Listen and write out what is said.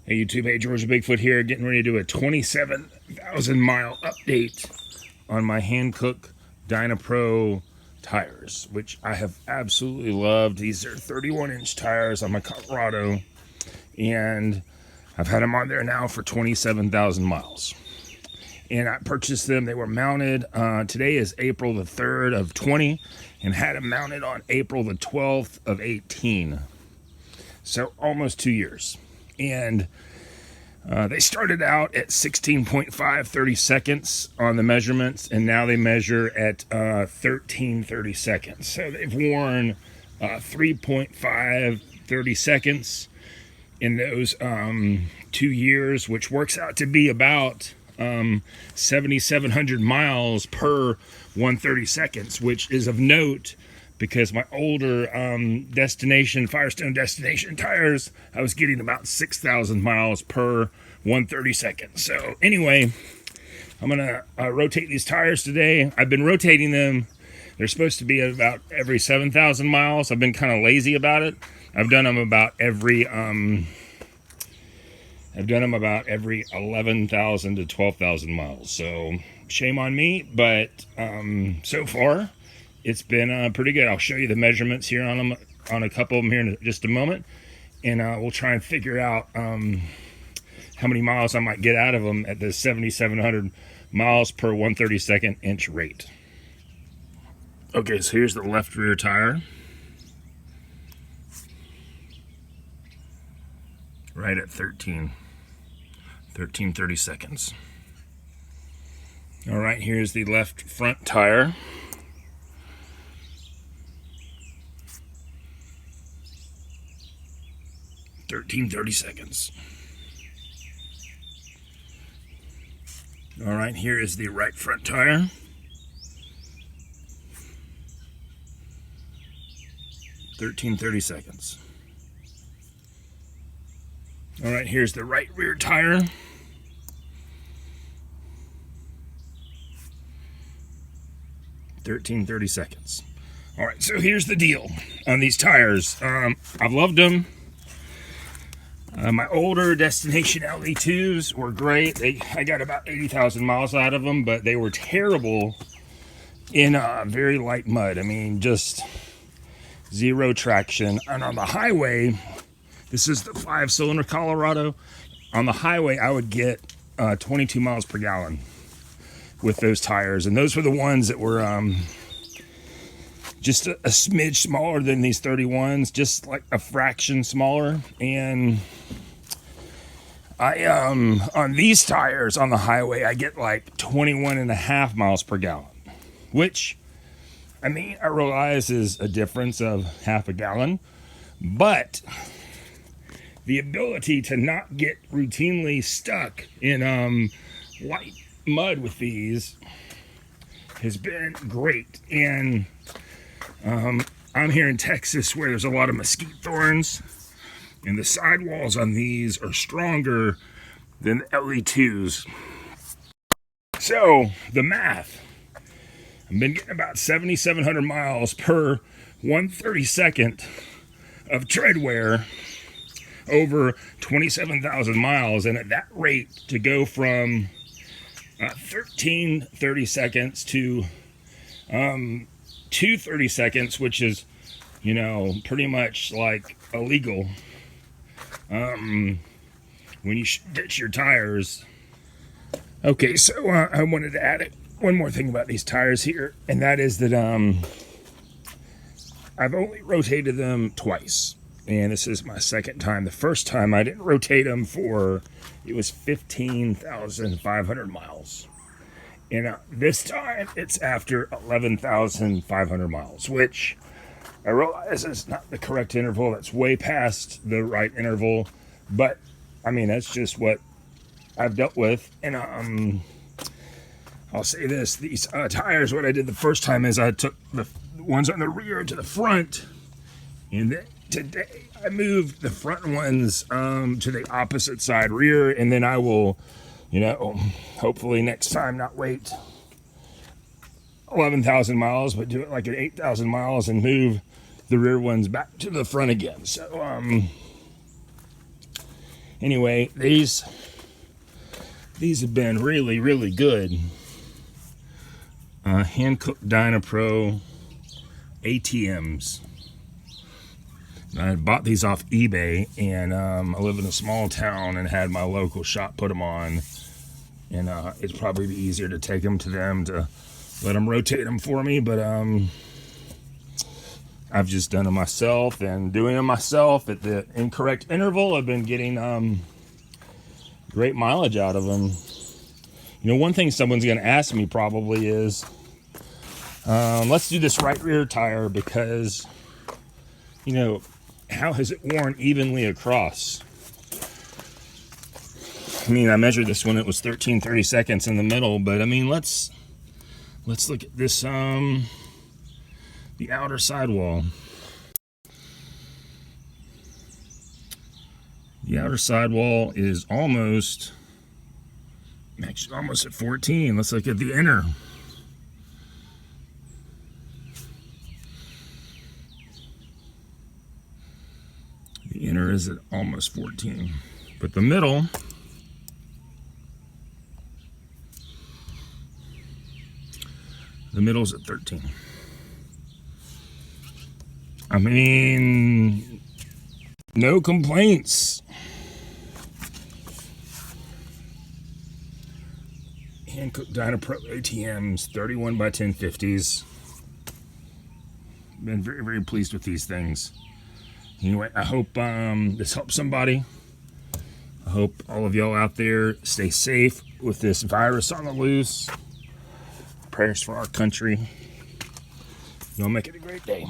Hey YouTube, hey Georgia Bigfoot here, getting ready to do a 27,000 mile update on my Hankook Dynapro tires, which I have absolutely loved. These are 31-inch tires on my Colorado, and I've had them on there now for 27,000 miles. And I purchased them, they were mounted, today is April the 3rd of 20, and had them mounted on April the 12th of 18. So almost 2 years. And they started out at 16.5 30 seconds on the measurements, and now they measure at 13 30 seconds. So they've worn 3.5 30 seconds in those 2 years, which works out to be about 7,700 miles per 130 seconds, which is of note because my older Firestone Destination tires, I was getting about 6,000 miles per 130 seconds. So anyway, I'm gonna rotate these tires today. I've been rotating them. They're supposed to be at about every 7,000 miles. I've been kind of lazy about it. I've done them about every 11,000 to 12,000 miles. So shame on me, but so far it's been pretty good. I'll show you the measurements here on them, on a couple of them here in just a moment, and we'll try and figure out how many miles I might get out of them at the 7,700 miles per 132nd inch rate. Okay, so here's the left rear tire. Right at 13 30 seconds. All right, here's the left front tire. 13 30 seconds. All right, here is the right front tire. 13 30 seconds. All right, here's the right rear tire. 13 30 seconds. All right, so here's the deal on these tires. I've loved them. My older Destination LE2s were great. I got about 80,000 miles out of them, but they were terrible in very light mud. I mean, just zero traction. And on the highway, this is the 5-cylinder Colorado. On the highway, I would get 22 miles per gallon with those tires. And those were the ones that were just a smidge smaller than these 31s, just like a fraction smaller. And I on these tires on the highway, I get like 21.5 miles per gallon, which, I mean, I realize is a difference of half a gallon, but the ability to not get routinely stuck in light mud with these has been great. And I'm here in Texas where there's a lot of mesquite thorns, and the sidewalls on these are stronger than the LE2s. So the math, I've been getting about 7,700 miles per 132nd of tread wear over 27,000 miles, and at that rate, to go from 13 30 seconds to 2 30 seconds, which is, you know, pretty much like illegal when you ditch your tires. Okay, so I wanted to add one more thing about these tires here, and that is that I've only rotated them twice, and this is my second time. The first time I didn't rotate them for, it was 15,500 miles. And this time it's after 11,500 miles, which I realize is not the correct interval. That's way past the right interval. But, I mean, that's just what I've dealt with. And I'll say this, these tires, what I did the first time is I took the ones on the rear to the front. And then today I moved the front ones to the opposite side rear. And then I will, you know, hopefully next time not wait 11,000 miles, but do it like at 8,000 miles and move the rear ones back to the front again. So Anyway, these have been really, really good. Hankook Dynapro ATMs. I bought these off eBay, and I live in a small town and had my local shop put them on. And it'd probably be easier to take them to them to let them rotate them for me, but I've just done them myself, and doing them myself at the incorrect interval, I've been getting great mileage out of them. You know, one thing someone's going to ask me probably is, let's do this right rear tire, because, you know, how has it worn evenly across? I mean, I measured this when it was 13/32 in the middle, but I mean, let's look at this, the outer sidewall. The outer sidewall is almost at 14. Let's look at the inner. The inner is at almost 14, but the middle is at 13. I mean, no complaints. Hankook Dynapro ATMs, 31x10.50s. Been very, very pleased with these things. Anyway, I hope this helps somebody. I hope all of y'all out there stay safe with this virus on the loose. Prayers for our country. Y'all make it a great day.